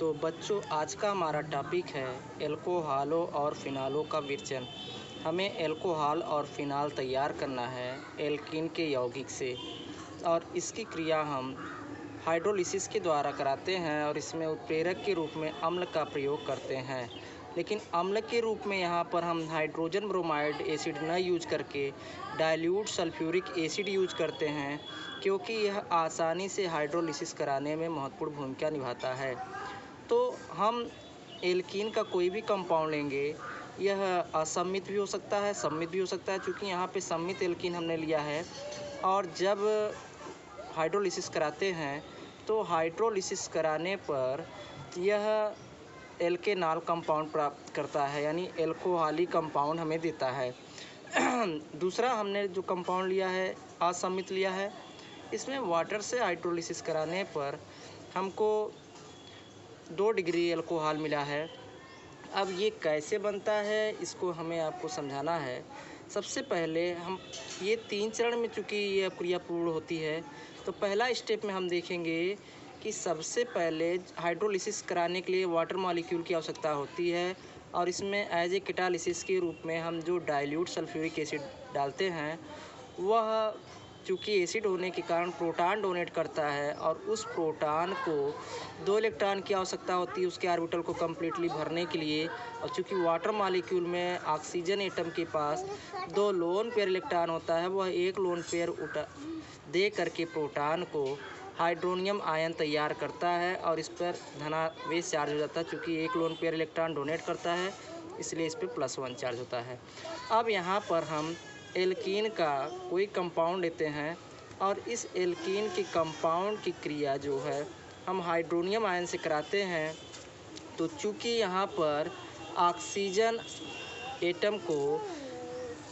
तो बच्चों, आज का हमारा टॉपिक है एल्कोहलों और फिनालों का विरचन। हमें एल्कोहल और फिनाल तैयार करना है एल्कीन के यौगिक से, और इसकी क्रिया हम हाइड्रोलिसिस के द्वारा कराते हैं और इसमें उत्प्रेरक के रूप में अम्ल का प्रयोग करते हैं। लेकिन अम्ल के रूप में यहाँ पर हम हाइड्रोजन ब्रोमाइड एसिड न यूज करके डाइल्यूट सल्फ्यूरिक एसिड यूज करते हैं, क्योंकि यह आसानी से हाइड्रोलिसिस कराने में महत्वपूर्ण भूमिका निभाता है। तो हम एल्कीन का कोई भी कंपाउंड लेंगे, यह असम्मित भी हो सकता है, सम्मित भी हो सकता है। चूँकि यहाँ पे सम्मित एल्कीन हमने लिया है, और जब हाइड्रोलिसिस कराते हैं तो हाइड्रोलिसिस कराने पर यह एल्केनॉल कंपाउंड प्राप्त करता है, यानी एल्कोहलिक कंपाउंड हमें देता है। दूसरा हमने जो कंपाउंड लिया है, असम्मित लिया है, इसमें वाटर से हाइड्रोलिसिस कराने पर हमको 2 डिग्री एल्कोहल मिला है। अब ये कैसे बनता है, इसको हमें आपको समझाना है। सबसे पहले हम ये 3 चरण में चूँकि ये क्रिया पूर्ण होती है, तो पहला स्टेप में हम देखेंगे कि सबसे पहले हाइड्रोलिसिस कराने के लिए वाटर मॉलिक्यूल की आवश्यकता होती है, और इसमें एज ए कैटालिसिस के रूप में हम जो डाइल्यूट सल्फ्यूरिक एसिड डालते हैं, वह चूँकि एसिड होने के कारण प्रोटॉन डोनेट करता है, और उस प्रोटॉन को 2 इलेक्ट्रॉन की आवश्यकता होती है उसके ऑर्बिटल को कम्प्लीटली भरने के लिए। और चूँकि वाटर मॉलिक्यूल में ऑक्सीजन एटम के पास 2 लोन पेयर इलेक्ट्रॉन होता है, वह 1 लोन पेयर दे करके प्रोटॉन को हाइड्रोनियम आयन तैयार करता है, और इस पर धनावेश चार्ज हो जाता है। चूँकि 1 लोन पेयर इलेक्ट्रॉन डोनेट करता है, इसलिए इस पर +1 चार्ज होता है। अब यहाँ पर हम एल्कीन का कोई कंपाउंड लेते हैं, और इस एल्कीन के कंपाउंड की क्रिया जो है हम हाइड्रोनियम आयन से कराते हैं। तो चूँकि यहाँ पर ऑक्सीजन एटम को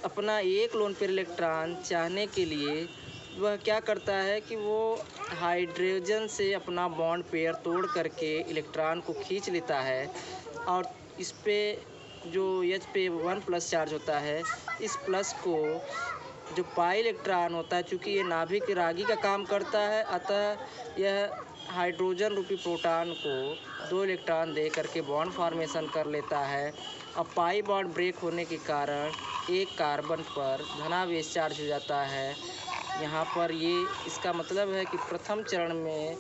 अपना 1 लोन पेयर इलेक्ट्रॉन चाहने के लिए वह क्या करता है कि वो हाइड्रोजन से अपना बॉन्ड पेयर तोड़ करके इलेक्ट्रॉन को खींच लेता है, और इस पे जो H पे 1+ चार्ज होता है, इस प्लस को जो पाई इलेक्ट्रॉन होता है, चूँकि ये नाभिक रागी का काम करता है, अतः यह हाइड्रोजन रूपी प्रोटॉन को 2 इलेक्ट्रॉन दे करके बॉन्ड फॉर्मेशन कर लेता है। अब पाई बॉन्ड ब्रेक होने के कारण एक कार्बन पर धनावेश चार्ज हो जाता है। यहाँ पर ये इसका मतलब है कि प्रथम चरण में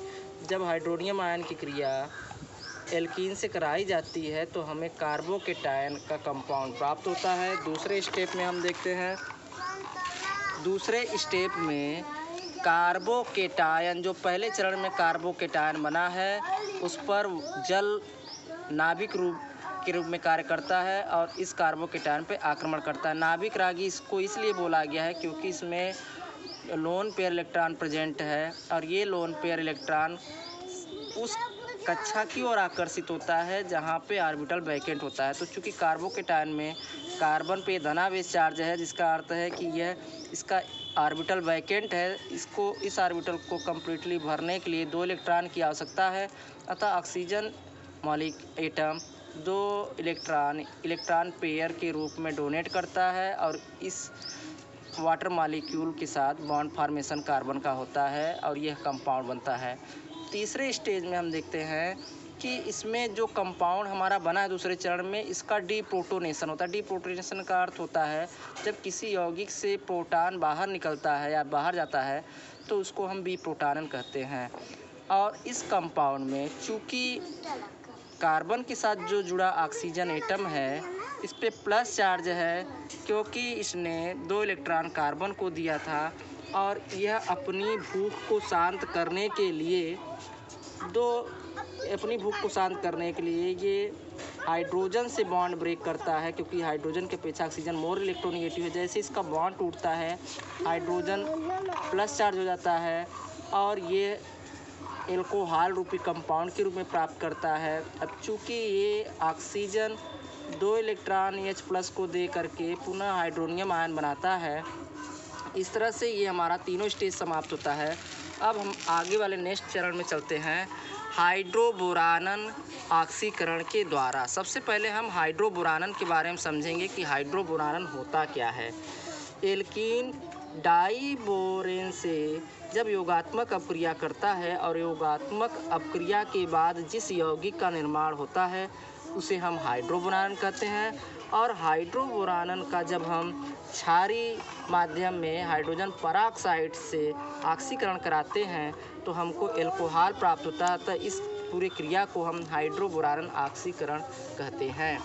जब हाइड्रोनियम आयन की क्रिया एल्कीन से कराई जाती है, तो हमें कार्बोकेटायन का कंपाउंड प्राप्त होता है। दूसरे स्टेप में हम देखते हैं, दूसरे स्टेप में कार्बोकेटायन, जो पहले चरण में कार्बोकेटायन बना है, उस पर जल नाभिक के रूप में कार्य करता है और इस कार्बोकेटायन पे आक्रमण करता है। नाभिक रागी इसको इसलिए बोला गया है क्योंकि इसमें लोन पेयर इलेक्ट्रॉन प्रेजेंट है, और ये लोन पेयर इलेक्ट्रॉन उस कक्षा की ओर आकर्षित होता है जहाँ पे ऑर्बिटल वैकेंट होता है। तो चूँकि कार्बोकेटायन में कार्बन पे धनावेश चार्ज है, जिसका अर्थ है कि यह इसका ऑर्बिटल वैकेंट है, इसको इस ऑर्बिटल को कम्प्लीटली भरने के लिए 2 इलेक्ट्रॉन की आवश्यकता है। अतः ऑक्सीजन एटम 2 इलेक्ट्रॉन पेयर के रूप में डोनेट करता है, और इस वाटर मॉलिक्यूल के साथ बॉन्ड फॉर्मेशन कार्बन का होता है, और यह कंपाउंड बनता है। तीसरे स्टेज में हम देखते हैं कि इसमें जो कंपाउंड हमारा बना है दूसरे चरण में, इसका डीप्रोटोनेशन होता है। डीप्रोटोनेशन का अर्थ होता है जब किसी यौगिक से प्रोटॉन बाहर निकलता है या बाहर जाता है, तो उसको हम बीप्रोटॉनन कहते हैं। और इस कंपाउंड में चूँकि कार्बन के साथ जो जुड़ा ऑक्सीजन एटम है, इस पे प्लस चार्ज है, क्योंकि इसने 2 इलेक्ट्रॉन कार्बन को दिया था, और यह अपनी भूख को शांत करने के लिए ये हाइड्रोजन से बॉन्ड ब्रेक करता है, क्योंकि हाइड्रोजन के अपेक्षा ऑक्सीजन मोर इलेक्ट्रोनेगेटिव है। जैसे इसका बॉन्ड टूटता है, हाइड्रोजन प्लस चार्ज हो जाता है, और ये एल्कोहल रूपी कंपाउंड के रूप में प्राप्त करता है। अब चूँकि ये ऑक्सीजन 2 इलेक्ट्रॉन H+ को दे करके पुनः हाइड्रोनियम आयन बनाता है। इस तरह से ये हमारा तीनों स्टेज समाप्त होता है। अब हम आगे वाले नेक्स्ट चरण में चलते हैं, हाइड्रोबोरानन ऑक्सीकरण के द्वारा। सबसे पहले हम हाइड्रोबोरानन के बारे में समझेंगे कि हाइड्रोबोरानन होता क्या है। एल्कीन डाइबोरेन से जब योगात्मक अपक्रिया करता है और योगात्मक अपक्रिया के बाद जिस यौगिक का निर्माण होता है उसे हम हाइड्रोबोरान कहते हैं। और हाइड्रोबोरान का जब हम क्षारीय माध्यम में हाइड्रोजन पराऑक्साइड से ऑक्सीकरण कराते हैं तो हमको एल्कोहल प्राप्त होता है। तो इस पूरी क्रिया को हम हाइड्रोबोरान ऑक्सीकरण कहते हैं।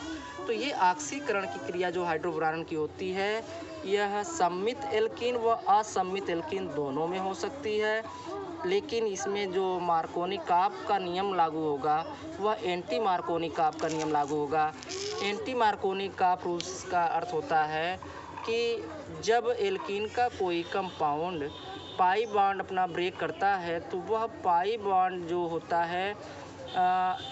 तो ये ऑक्सीकरण की क्रिया जो हाइड्रोबोरान की होती है यह सम्मित एल्कीन व असम्मित एल्कीन दोनों में हो सकती है, लेकिन इसमें जो मार्कोनी-काप का नियम लागू होगा वह एंटी मार्कोनी-काप का नियम लागू होगा। एंटी मार्कोनी-काप रूल्स का अर्थ होता है कि जब एल्कीन का कोई कंपाउंड पाई बॉन्ड अपना ब्रेक करता है तो वह पाई बॉन्ड जो होता है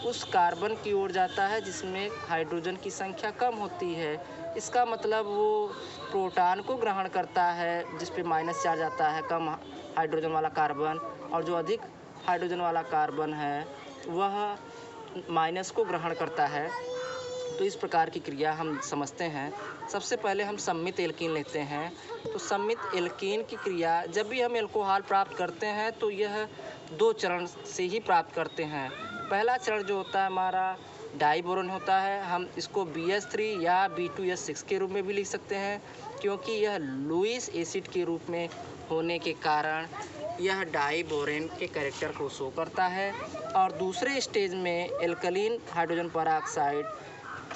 उस कार्बन की ओर जाता है जिसमें हाइड्रोजन की संख्या कम होती है। इसका मतलब वो प्रोटॉन को ग्रहण करता है जिस पे माइनस चार्ज आता है कम हाइड्रोजन वाला कार्बन, और जो अधिक हाइड्रोजन वाला कार्बन है वह माइनस को ग्रहण करता है। तो इस प्रकार की क्रिया हम समझते हैं। सबसे पहले हम सम्मित एल्कीन लेते हैं। तो सम्मित एल्कीन की क्रिया जब भी हम एल्कोहल प्राप्त करते हैं तो यह 2 चरण से ही प्राप्त करते हैं। पहला चरण जो होता है हमारा डाइबोरेन होता है, हम इसको BH3 या B2S6 के रूप में भी लिख सकते हैं क्योंकि यह लुईस एसिड के रूप में होने के कारण यह डाइबोरेन के कैरेक्टर को शो करता है। और दूसरे स्टेज में एल्कलीन हाइड्रोजन पराऑक्साइड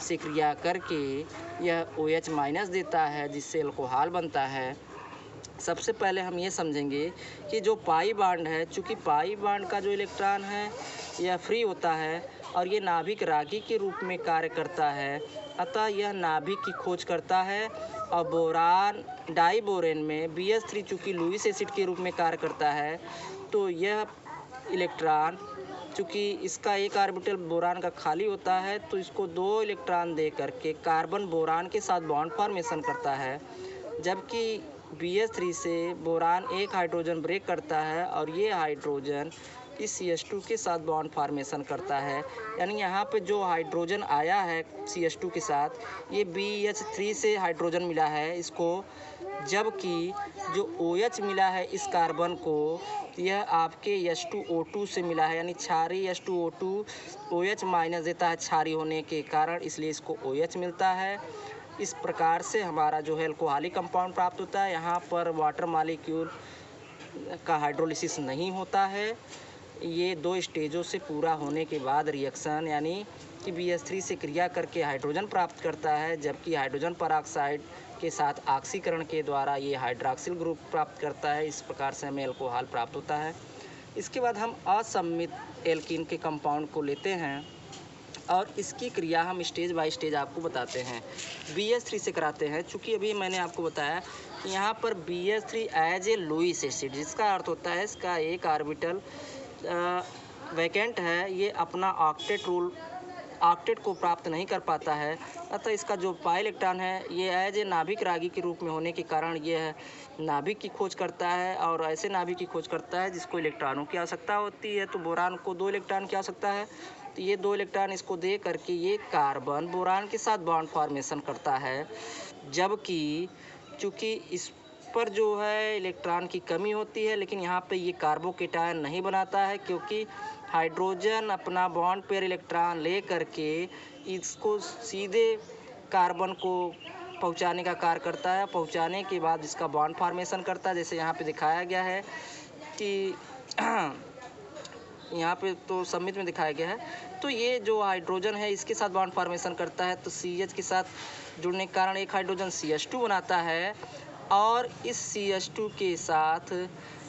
से क्रिया करके यह OH- देता है जिससे अल्कोहल बनता है। सबसे पहले हम ये समझेंगे कि जो पाई बॉन्ड है, चूँकि पाई बॉन्ड का जो इलेक्ट्रॉन है यह फ्री होता है और ये नाभिक रागी के रूप में कार्य करता है, अतः यह नाभिक की खोज करता है। और बोरान डाइबोरेन में BH3 चूँकि लुईस एसिड के रूप में कार्य करता है तो यह इलेक्ट्रॉन चूँकि इसका एक ऑर्बिटल बोरान का खाली होता है तो इसको 2 इलेक्ट्रॉन दे करके कार्बन बोरान के साथ बॉन्ड फॉर्मेशन करता है, जबकि BH3 से बोरान एक हाइड्रोजन ब्रेक करता है और ये हाइड्रोजन इस CH2 के साथ बॉन्ड फॉर्मेशन करता है। यानी यहाँ पे जो हाइड्रोजन आया है CH2 के साथ ये BH3 से हाइड्रोजन मिला है इसको, जबकि जो OH मिला है इस कार्बन को यह आपके H2O2 से मिला है। यानी क्षारीय H2O2 OH- देता है क्षारीय होने के कारण, इसलिए इसको OH मिलता है। इस प्रकार से हमारा जो है अल्कोहलिक कंपाउंड प्राप्त होता है। यहाँ पर वाटर मॉलिक्यूल का हाइड्रोलिसिस नहीं होता है। ये 2 स्टेजों से पूरा होने के बाद रिएक्शन यानी कि BH3 से क्रिया करके हाइड्रोजन प्राप्त करता है, जबकि हाइड्रोजन पराऑक्साइड के साथ ऑक्सीकरण के द्वारा ये हाइड्रॉक्सिल ग्रुप प्राप्त करता है। इस प्रकार से हमें अल्कोहल प्राप्त होता है। इसके बाद हम असम्मित एल्कीन के कंपाउंड को लेते हैं और इसकी क्रिया हम स्टेज बाय स्टेज आपको बताते हैं। BH3 से कराते हैं। चूँकि अभी मैंने आपको बताया कि यहाँ पर BH3 as a Lewis acid, जिसका अर्थ होता है इसका एक ऑर्बिटल वैकेंट है, ये अपना ऑक्टेट को प्राप्त नहीं कर पाता है, अतः इसका जो पाई इलेक्ट्रॉन है ये एज ए नाभिक रागी के रूप में होने के कारण यह नाभिक की खोज करता है और ऐसे नाभिक की खोज करता है जिसको इलेक्ट्रॉनों की आवश्यकता होती है। तो बोरान को 2 इलेक्ट्रॉन की आवश्यकता है, तो ये 2 इलेक्ट्रॉन इसको दे करके ये कार्बन बोरान के साथ बॉन्ड फॉर्मेशन करता है, जबकि चूँकि इस पर जो है इलेक्ट्रॉन की कमी होती है, लेकिन यहाँ पे ये कार्बोकेटायन नहीं बनाता है क्योंकि हाइड्रोजन अपना बॉन्ड पेयर इलेक्ट्रॉन ले करके इसको सीधे कार्बन को पहुँचाने का कार्य करता है। पहुँचाने के बाद इसका बॉन्ड फॉर्मेशन करता है, जैसे यहाँ पे दिखाया गया है कि यहाँ पे तो सम्मित में दिखाया गया है। तो ये जो हाइड्रोजन है इसके साथ बॉन्ड फॉर्मेशन करता है, तो CH के साथ जुड़ने के कारण एक हाइड्रोजन CH2 बनाता है और इस CH2 के साथ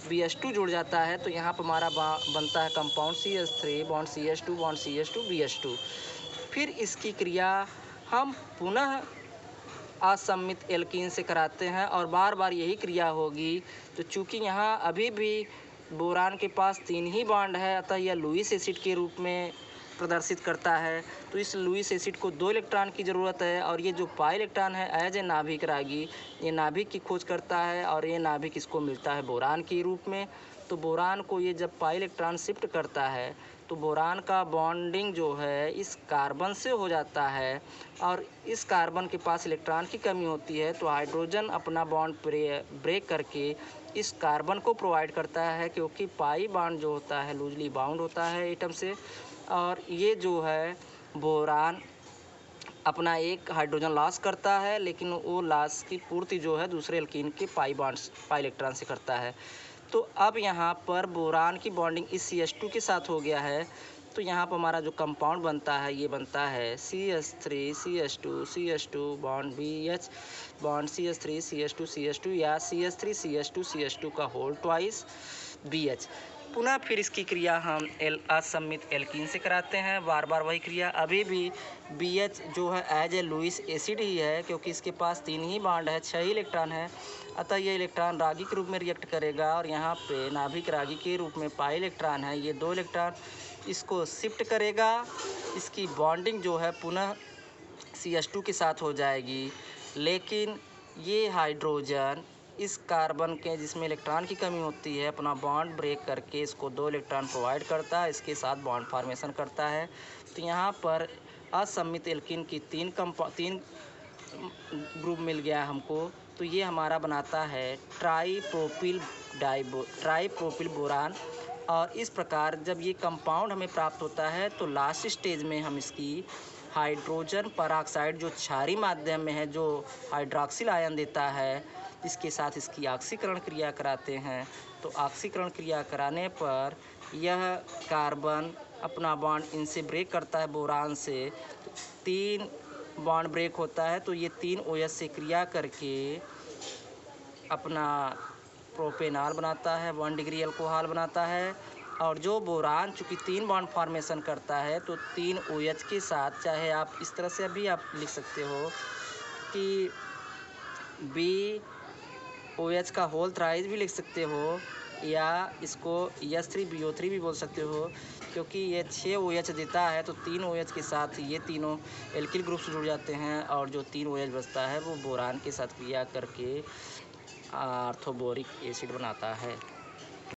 BH2 जुड़ जाता है। तो यहाँ पर हमारा बनता है compound CH3 bond CH2 bond CH2 BH2। फिर इसकी क्रिया हम पुनः असम्मित एल्कीन से कराते हैं और बार बार यही क्रिया होगी। तो चूँकि यहाँ अभी भी बोरान के पास 3 ही बॉन्ड है, अतः यह लुईस एसिड के रूप में प्रदर्शित करता है। तो इस लुईस एसिड को 2 इलेक्ट्रॉन की ज़रूरत है और ये जो पाई इलेक्ट्रॉन है एज ए नाभिक रागी, ये नाभिक की खोज करता है और ये नाभिक इसको मिलता है बोरान के रूप में। तो बोरान को ये जब पाई इलेक्ट्रॉन शिफ्ट करता है तो बोरान का बॉन्डिंग जो है इस कार्बन से हो जाता है और इस कार्बन के पास इलेक्ट्रॉन की कमी होती है, तो हाइड्रोजन अपना बॉन्ड ब्रेक करके इस कार्बन को प्रोवाइड करता है, क्योंकि पाई बॉन्ड जो होता है लूजली बाउंड होता है एटम से, और ये जो है बोरान अपना एक हाइड्रोजन लॉस करता है, लेकिन वो लॉस की पूर्ति जो है दूसरे एल्कीन के पाई इलेक्ट्रॉन से करता है। तो अब यहाँ पर बोरान की बॉन्डिंग इस CH2 के साथ हो गया है, तो यहाँ पर हमारा जो कंपाउंड बनता है ये बनता है CH3 CH2 bond BH bond CH3 CH2 या CH3 CH2 का होल ट्वाइस BH। पुनः फिर इसकी क्रिया हम असम्मित एल्कीन से कराते हैं, बार बार वही क्रिया। अभी भी BH जो है एज ए लुईस एसिड ही है, क्योंकि इसके पास 3 ही बॉन्ड है, 6 ही इलेक्ट्रॉन है, अतः ये इलेक्ट्रॉन रागी के रूप में रिएक्ट करेगा, और यहाँ पे नाभिक रागी के रूप में पाई इलेक्ट्रॉन है, ये 2 इलेक्ट्रॉन इसको शिफ्ट करेगा। इसकी बॉन्डिंग जो है पुनः CH2 के साथ हो जाएगी, लेकिन ये हाइड्रोजन इस कार्बन के जिसमें इलेक्ट्रॉन की कमी होती है अपना बॉन्ड ब्रेक करके इसको 2 इलेक्ट्रॉन प्रोवाइड करता है, इसके साथ बॉन्ड फॉर्मेशन करता है। तो यहाँ पर असम्मित एल्कीन की 3 ग्रुप मिल गया हमको, तो ये हमारा बनाता है ट्राईप्रोपिल बोरान। और इस प्रकार जब ये कंपाउंड हमें प्राप्त होता है तो लास्ट स्टेज में हम इसकी हाइड्रोजन परऑक्साइड जो क्षारीय माध्यम में है, जो हाइड्रॉक्सिल आयन देता है, इसके साथ इसकी ऑक्सीकरण क्रिया कराते हैं। तो ऑक्सीकरण क्रिया कराने पर यह कार्बन अपना बॉन्ड इनसे ब्रेक करता है बोरान से, 3 बॉन्ड ब्रेक होता है, तो ये 3 OH से क्रिया करके अपना प्रोपेनॉल बनाता है, 1 डिग्री अल्कोहल बनाता है। और जो बोरान चूँकि 3 बॉन्ड फॉर्मेशन करता है, तो 3 OH के साथ, चाहे आप इस तरह से भी आप लिख सकते हो कि BOH का होल थ्राइस भी लिख सकते हो, या इसको H3BO3 भी बोल सकते हो, क्योंकि ये 6 OH देता है, तो 3 OH के साथ ये तीनों एल्किल ग्रुप से जुड़ जाते हैं, और जो 3 OH बचता है वो बोरान के साथ क्रिया करके ऑर्थोबोरिक एसिड बनाता है।